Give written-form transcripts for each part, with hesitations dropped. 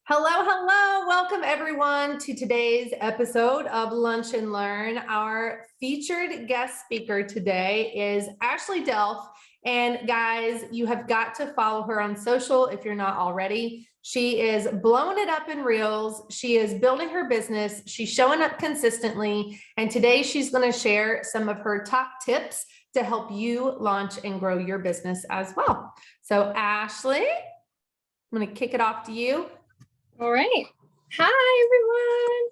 Hello, hello. Welcome everyone to today's episode of Lunch and Learn. Our featured guest speaker today is Ashely Delph. And guys, you have got to follow her on social if you're not already. She is blowing it up in Reels. She is building her business. She's showing up consistently. And today she's going to share some of her top tips to help you launch and grow your business as well. So Ashely, I'm going to kick it off to you. All right. Hi, everyone.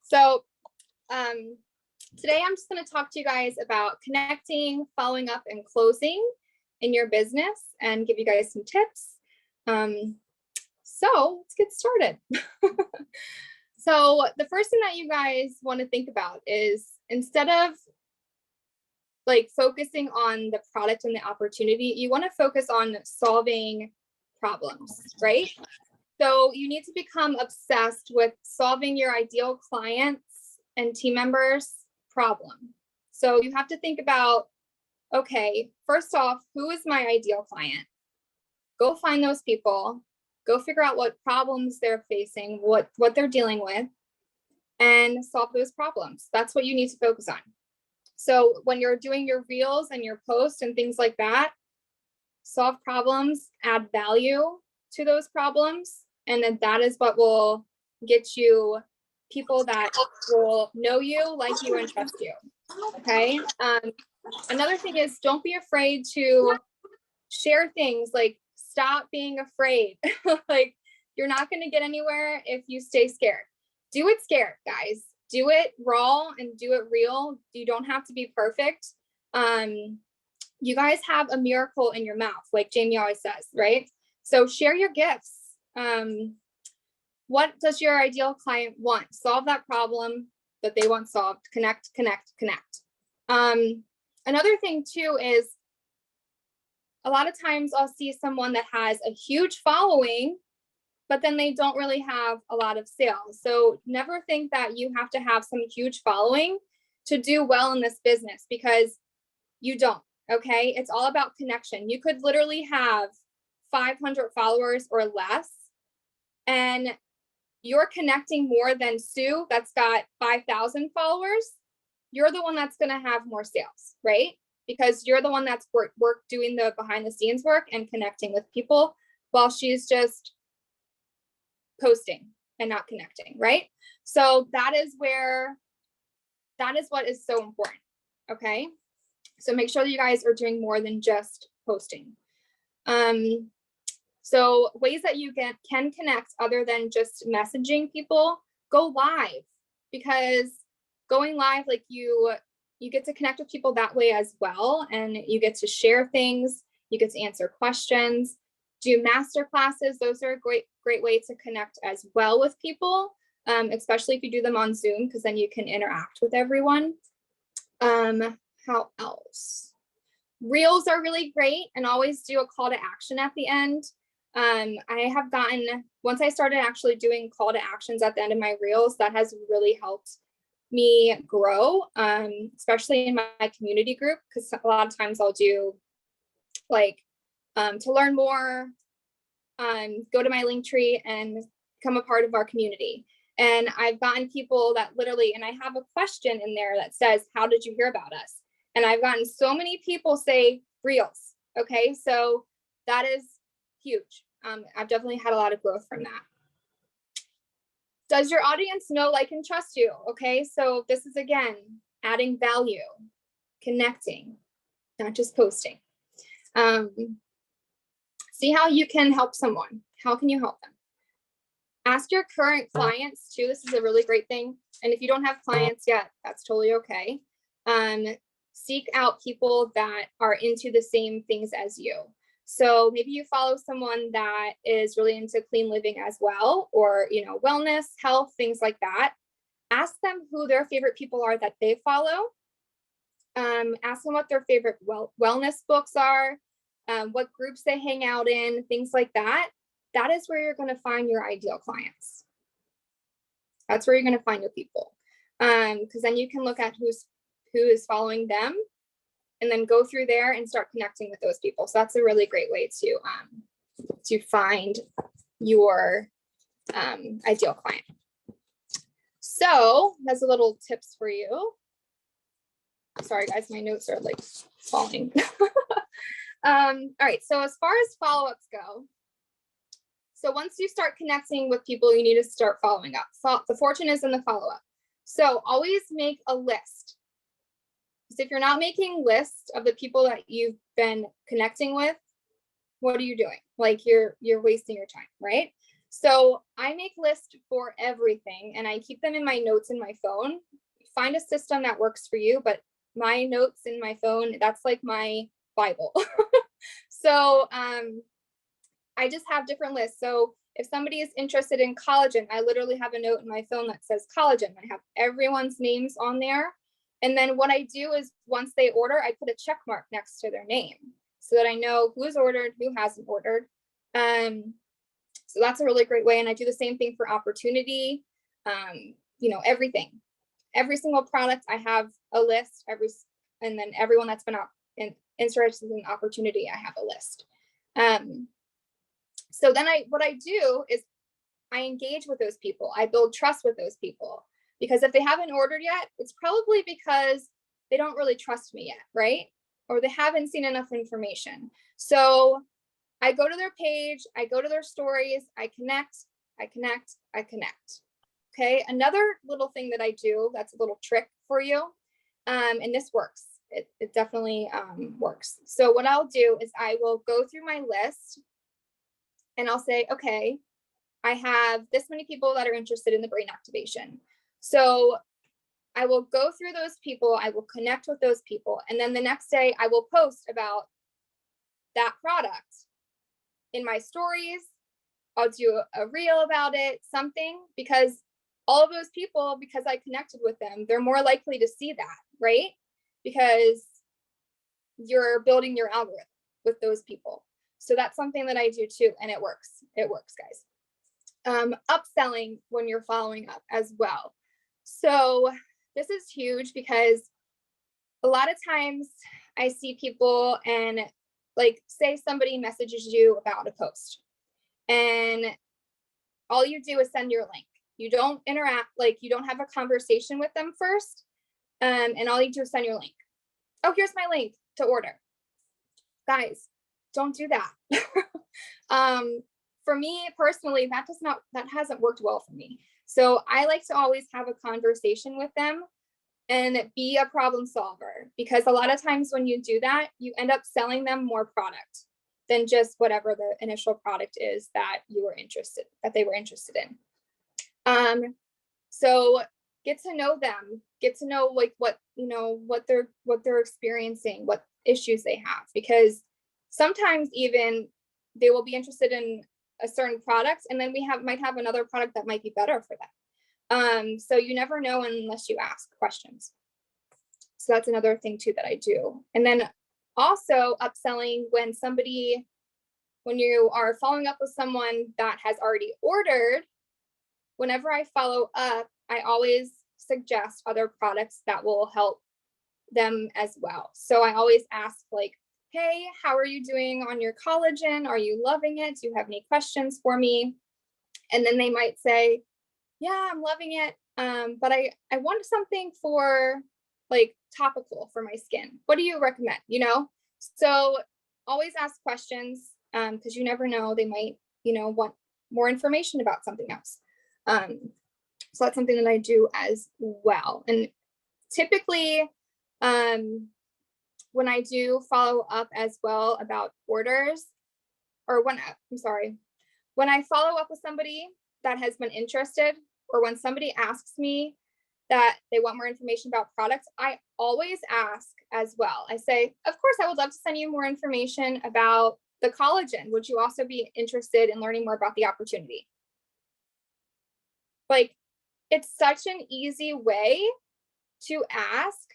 So today I'm just going to talk to you guys about connecting, following up, and closing in your business and give you guys some tips. So let's get started. So the first thing that you guys want to think about is instead of like focusing on the product and the opportunity, you want to focus on solving problems, right? So you need to become obsessed with solving your ideal clients and team members' problem. So you have to think about, okay, first off, who is my ideal client? Go find those people, go figure out what problems they're facing, what they're dealing with, and solve those problems. That's what you need to focus on. So when you're doing your reels and your posts and things like that, solve problems, add value to those problems. And then that is what will get you people that will know you, like you, and trust you. Okay. Another thing is don't be afraid to share things. Like stop being afraid. Like you're not going to get anywhere if you stay scared. Do it scared, guys. Do it raw and do it real. You don't have to be perfect. You guys have a miracle in your mouth, like Jamie always says, right? So share your gifts. What does your ideal client want? Solve that problem that they want solved. Connect. Another thing too is a lot of times I'll see someone that has a huge following, but then they don't really have a lot of sales. So never think that you have to have some huge following to do well in this business, because you don't. Okay. It's all about connection. You could literally have 500 followers or less, and you're connecting more than Sue that's got 5,000 followers. You're the one that's going to have more sales, right? Because you're the one that's work doing the behind the scenes work and connecting with people while she's just posting and not connecting, right? So that is what is so important. Okay. So make sure that you guys are doing more than just posting. So ways that you can connect other than just messaging people, go live, because going live, like you get to connect with people that way as well. And you get to share things, you get to answer questions, do master classes. Those are a great way to connect as well with people, especially if you do them on Zoom, because then you can interact with everyone. How else? Reels are really great, and always do a call to action at the end. I have gotten, once I started actually doing call to actions at the end of my reels, that has really helped me grow, especially in my community group, because a lot of times I'll do like, to learn more, go to my link tree and become a part of our community. And I've gotten people that literally, and I have a question in there that says, how did you hear about us? And I've gotten so many people say reels. Okay. So that is huge. I've definitely had a lot of growth from that. Does your audience know, like, and trust you? Okay, so this is, again, adding value, connecting, not just posting. See how you can help someone. How can you help them? Ask your current clients too. This is a really great thing. And if you don't have clients yet, that's totally okay. Seek out people that are into the same things as you. So maybe you follow someone that is really into clean living as well, or, wellness, health, things like that. Ask them who their favorite people are that they follow. Ask them what their favorite wellness books are, what groups they hang out in, things like that. That is where you're going to find your ideal clients. That's where you're going to find your people. Because then you can look at who is following them, and then go through there and start connecting with those people. So that's a really great way to find your ideal client. So that's a little tips for you. Sorry guys, my notes are like falling. All right, so as far as follow-ups go, so once you start connecting with people, you need to start following up. The fortune is in the follow-up. So always make a list. Because if you're not making lists of the people that you've been connecting with, what are you doing? Like you're wasting your time, right? So I make lists for everything and I keep them in my notes in my phone. Find a system that works for you, but my notes in my phone, that's like my Bible. So I just have different lists. So if somebody is interested in collagen, I literally have a note in my phone that says collagen. I have everyone's names on there. And then what I do is once they order, I put a check mark next to their name so that I know who's ordered, who hasn't ordered. So that's a really great way. And I do the same thing for opportunity, everything. Every single product, I have a list, and then everyone that's been interested in opportunity, I have a list. So then what I do is I engage with those people. I build trust with those people, because if they haven't ordered yet, it's probably because they don't really trust me yet, right? Or they haven't seen enough information. So I go to their page, I go to their stories, I connect. Okay, another little thing that I do, that's a little trick for you, and this works. It definitely works. So what I'll do is I will go through my list and I'll say, okay, I have this many people that are interested in the brain activation. So I will go through those people, I will connect with those people, and then the next day I will post about that product in my stories. I'll do a reel about it, something, because all of those people, because I connected with them, they're more likely to see that, right? Because you're building your algorithm with those people. So that's something that I do too, and it works. It works, guys. Upselling when you're following up as well. So this is huge because a lot of times I see people and like say somebody messages you about a post and all you do is send your link. You don't interact, like you don't have a conversation with them first. And all you do is send your link. Oh, here's my link to order. Guys, don't do that. For me personally, that hasn't worked well for me. So I like to always have a conversation with them and be a problem solver, because a lot of times when you do that, you end up selling them more product than just whatever the initial product is that they were interested in. So get to know them, get to know like what they're experiencing, what issues they have, because sometimes even they will be interested in a certain product and then might have another product that might be better for them. So you never know unless you ask questions. So that's another thing too that I do. And then also upselling when you are following up with someone that has already ordered, whenever I follow up, I always suggest other products that will help them as well. So I always ask like, hey, how are you doing on your collagen? Are you loving it? Do you have any questions for me? And then they might say, yeah, I'm loving it. But I want something for like topical for my skin. What do you recommend? So always ask questions, because you never know, they might, want more information about something else. So that's something that I do as well. And typically, when I do follow up as well about orders, or when I follow up with somebody that has been interested, or when somebody asks me that they want more information about products, I always ask as well. I say, of course, I would love to send you more information about the collagen. Would you also be interested in learning more about the opportunity? Like, it's such an easy way to ask.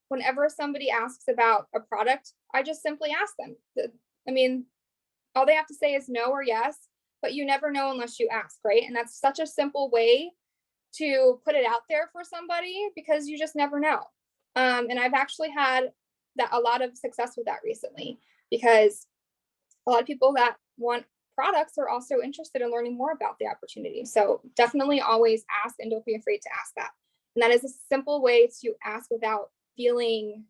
Whenever somebody asks about a product, I just simply ask them. I mean, all they have to say is no or yes, but you never know unless you ask, right? And that's such a simple way to put it out there for somebody, because you just never know. And I've actually had a lot of success with that recently, because a lot of people that want products are also interested in learning more about the opportunity. So definitely always ask, and don't be afraid to ask that. And that is a simple way to ask without feeling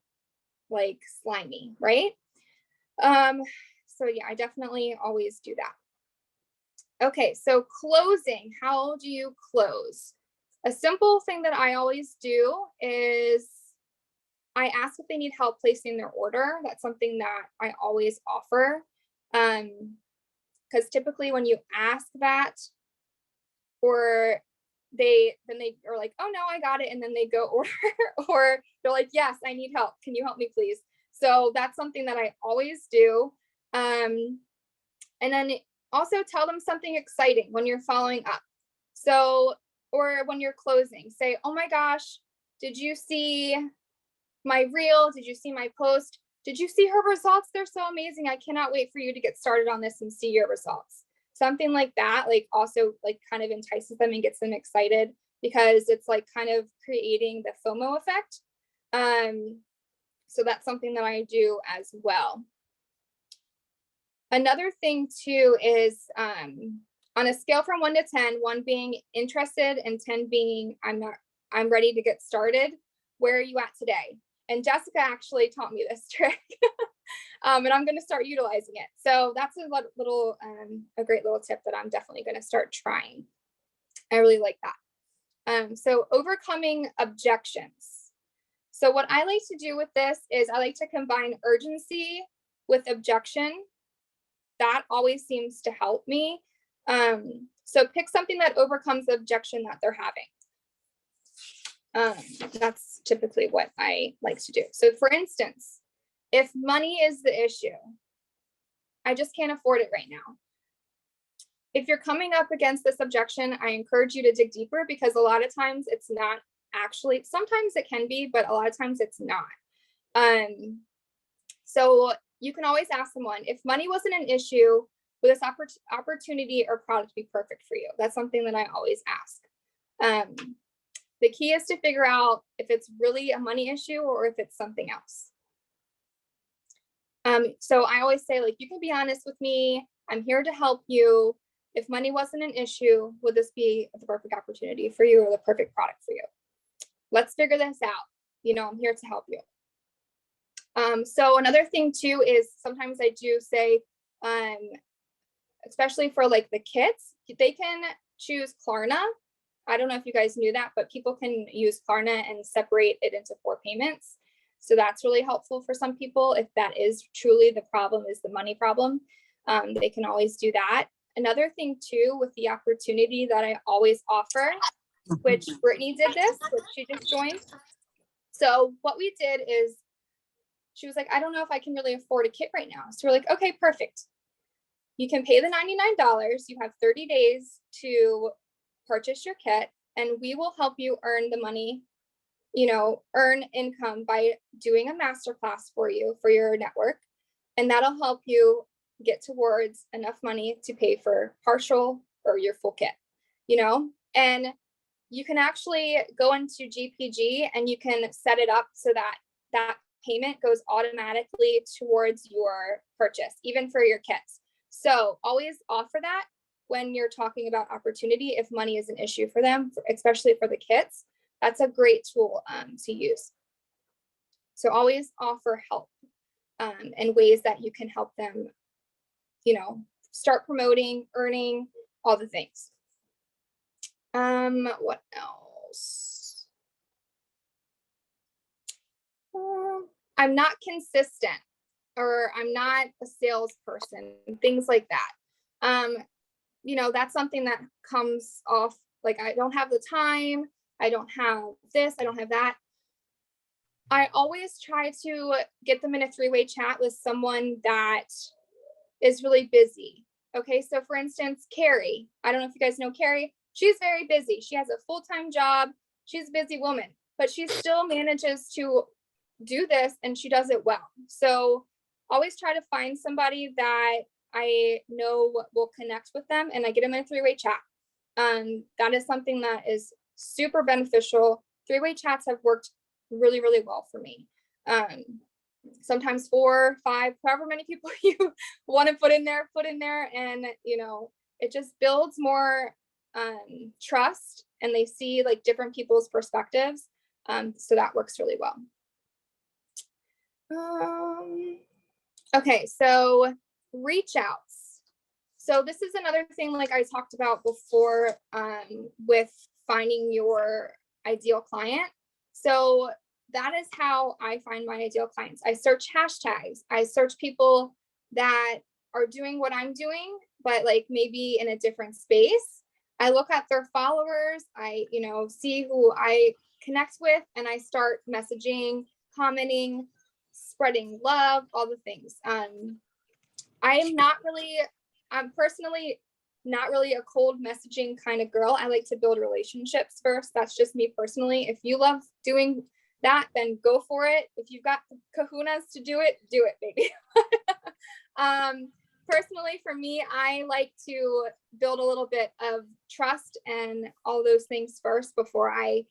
like slimy, right? So yeah, I definitely always do that. Okay, so closing, how do you close? A simple thing that I always do is I ask if they need help placing their order. That's something that I always offer. Because typically when you ask that, or then they are like, oh no, I got it, and then they go order, or they're like, yes, I need help. Can you help me, please? So that's something that I always do. And then also tell them something exciting when you're following up. So, or when you're closing, say, oh my gosh, did you see my reel? Did you see my post? Did you see her results? They're so amazing. I cannot wait for you to get started on this and see your results. Something like that, like also like kind of entices them and gets them excited, because it's like kind of creating the FOMO effect. So that's something that I do as well. Another thing too is on a scale from 1 to 10, 1 being interested and 10 being I'm ready to get started. Where are you at today? And Jessica actually taught me this trick, and I'm going to start utilizing it. So that's a great little tip that I'm definitely going to start trying. I really like that. So overcoming objections. So what I like to do with this is I like to combine urgency with objection. That always seems to help me. So pick something that overcomes the objection that they're having. That's typically what I like to do. So for instance, if money is the issue, I just can't afford it right now. If you're coming up against this objection, I encourage you to dig deeper, because a lot of times it's not actually, sometimes it can be, but a lot of times it's not. So you can always ask someone, if money wasn't an issue, would this opportunity or product be perfect for you? That's something that I always ask. The key is to figure out if it's really a money issue or if it's something else. So I always say, like, you can be honest with me. I'm here to help you. If money wasn't an issue, would this be the perfect opportunity for you or the perfect product for you? Let's figure this out. You know, I'm here to help you. So another thing too is sometimes I do say, especially for like the kids, they can choose Klarna. I don't know if you guys knew that, but people can use Klarna and separate it into 4 payments. So that's really helpful for some people. If that is truly the problem, is the money problem, they can always do that. Another thing too, with the opportunity that I always offer, which Brittany did this, which she just joined. So what we did is, she was like, I don't know if I can really afford a kit right now. So we're like, okay, perfect. You can pay the $99. You have 30 days to purchase your kit, and we will help you earn the money, you know, earn income by doing a masterclass for you for your network. And that'll help you get towards enough money to pay for partial or your full kit, you know. And you can actually go into GPG and you can set it up so that that payment goes automatically towards your purchase, even for your kits. So always offer that when you're talking about opportunity. If money is an issue for them, especially for the kits, that's a great tool to use. So always offer help and ways that you can help them, you know, start promoting, earning, all the things. What else? I'm not consistent, or I'm not a salesperson, things like that. You know, that's something that comes off like, I don't have the time, I don't have this, I don't have that. I always try to get them in a 3-way chat with someone that is really busy. Okay, so for instance, Carrie, I don't know if you guys know Carrie, she's very busy. She has a full-time job, she's a busy woman, but she still manages to do this, and she does it well. So always try to find somebody that I know will connect with them, and I get them in a 3-way chat. That is something that is super beneficial. 3-way chats have worked really, really well for me. sometimes 4, 5, however many people you want to put in there. And, it just builds more trust, and they see like different people's perspectives. So that works really well. Okay, so reach outs. So this is another thing like I talked about before with finding your ideal client. So that is how I find my ideal clients. I search hashtags. I search people that are doing what I'm doing, but like maybe in a different space. I look at their followers. I, see who I connect with, and I start messaging, commenting, spreading love, all the things. I'm personally not really a cold messaging kind of girl. I like to build relationships first. That's just me personally. If you love doing that, then go for it. If you've got the kahunas to do it, baby. Personally, for me, I like to build a little bit of trust and all those things first before I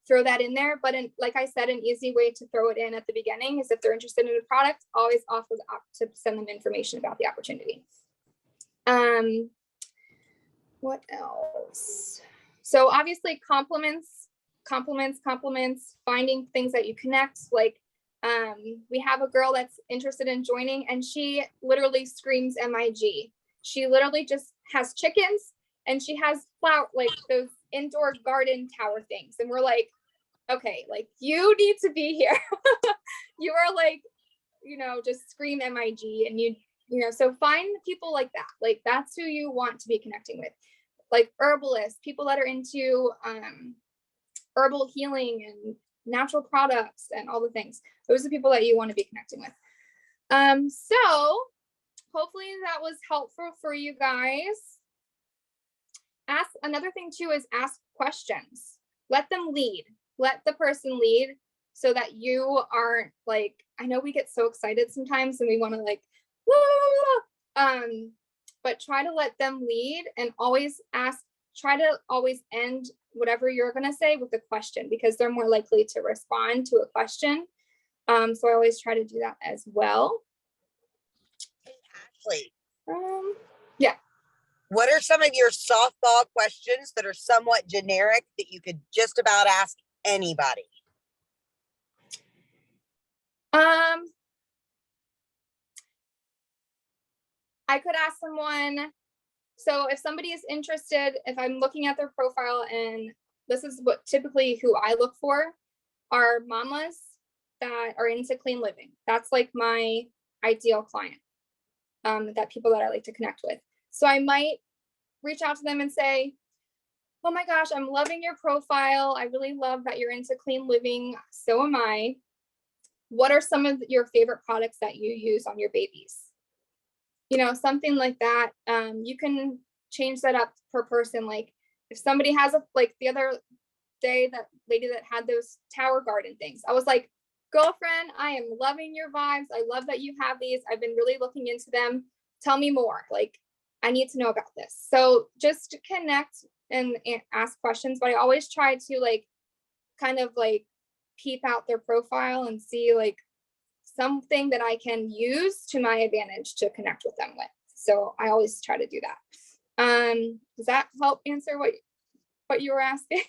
throw that in there. But like I said, an easy way to throw it in at the beginning is if they're interested in a product, always offer to send them information about the opportunity. What else? So obviously compliments, finding things that you connect. Like we have a girl that's interested in joining, and she literally screams MIG. She literally just has chickens, and she has flower, like those indoor garden tower things. And we're like, okay, like you need to be here. You are like, just scream MIG, and so find people like that. Like that's who you want to be connecting with. Like herbalists, people that are into herbal healing and natural products and all the things. Those are the people that you want to be connecting with. So hopefully that was helpful for you guys. Another thing too is ask questions. Let them lead. Let the person lead, so that you aren't like, I know we get so excited sometimes and we want to like, but try to let them lead, and always try to always end whatever you're going to say with a question, because they're more likely to respond to a question. So I always try to do that as well. Hey, Ashely. Yeah. What are some of your softball questions that are somewhat generic that you could just about ask anybody? I could ask someone, so if somebody is interested, if I'm looking at their profile, and this is what typically who I look for, are mamas that are into clean living. That's like my ideal client, that people that I like to connect with. So I might reach out to them and say, oh my gosh, I'm loving your profile. I really love that you're into clean living. So am I. What are some of your favorite products that you use on your babies? Something like that. You can change that up per person. Like if somebody has like the other day, that lady that had those tower garden things, I was like, girlfriend, I am loving your vibes. I love that you have these. I've been really looking into them. Tell me more. Like, I need to know about this. So just connect and ask questions, but I always try to like kind of like peep out their profile and see like something that I can use to my advantage to connect with them with. So I always try to do that. Does that help answer what you were asking?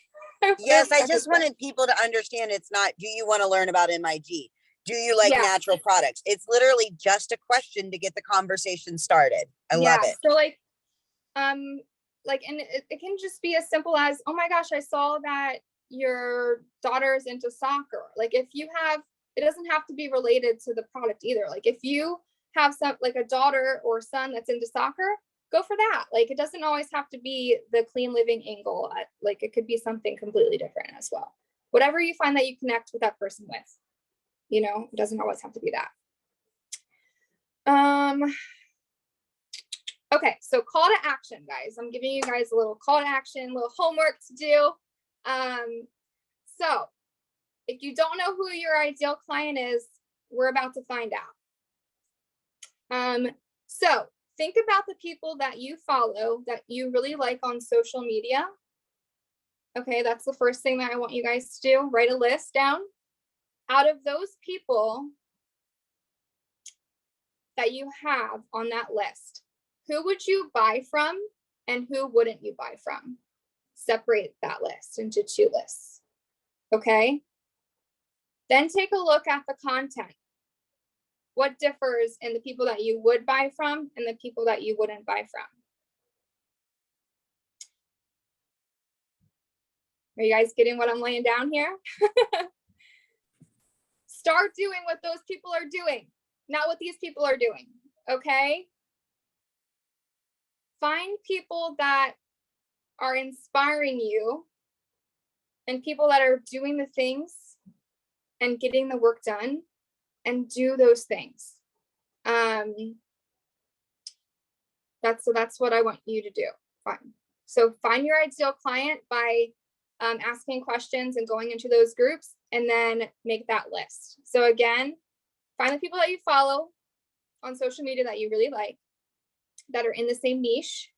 Yes, I just wanted people to understand it's not, do you want to learn about MIG? Do you like natural products? It's literally just a question to get the conversation started. I love it. So and it can just be as simple as, oh my gosh, I saw that your daughter's into soccer. Like if you have, it doesn't have to be related to the product either. Like if you have some, like a daughter or son that's into soccer, go for that. Like it doesn't always have to be the clean living angle. Like it could be something completely different as well. Whatever you find that you connect with that person with, it doesn't always have to be that. Okay, so call to action, guys. I'm giving you guys a little call to action, little homework to do. So if you don't know who your ideal client is, we're about to find out. So think about the people that you follow that you really like on social media. Okay, that's the first thing that I want you guys to do. Write a list down. Out of those people, that you have on that list, who would you buy from and who wouldn't you buy from? Separate that list into 2 lists. Okay. Then take a look at the content. What differs in the people that you would buy from and the people that you wouldn't buy from? Are you guys getting what I'm laying down here? Start doing what those people are doing, not what these people are doing, okay? Find people that are inspiring you and people that are doing the things and getting the work done, and do those things. That's what I want you to do. Fine. So find your ideal client by asking questions and going into those groups, and then make that list. So again, find the people that you follow on social media that you really like, that are in the same niche.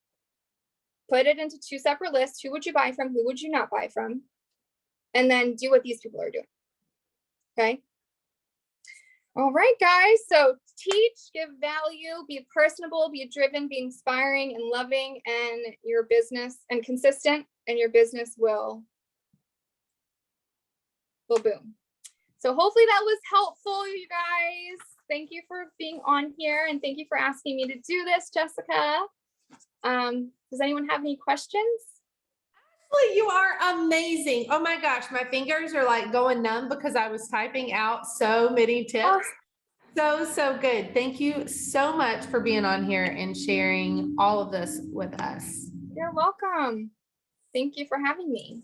Put it into 2 separate lists. Who would you buy from? Who would you not buy from? And then do what these people are doing. Okay. All right, guys. So teach, give value, be personable, be driven, be inspiring and loving, and your business, and consistent, and your business will boom. So hopefully that was helpful, you guys. Thank you for being on here, and thank you for asking me to do this, Jessica. Does anyone have any questions? Ashely, you are amazing. Oh my gosh, my fingers are like going numb because I was typing out so many tips. So good. Thank you so much for being on here and sharing all of this with us. You're welcome. Thank you for having me.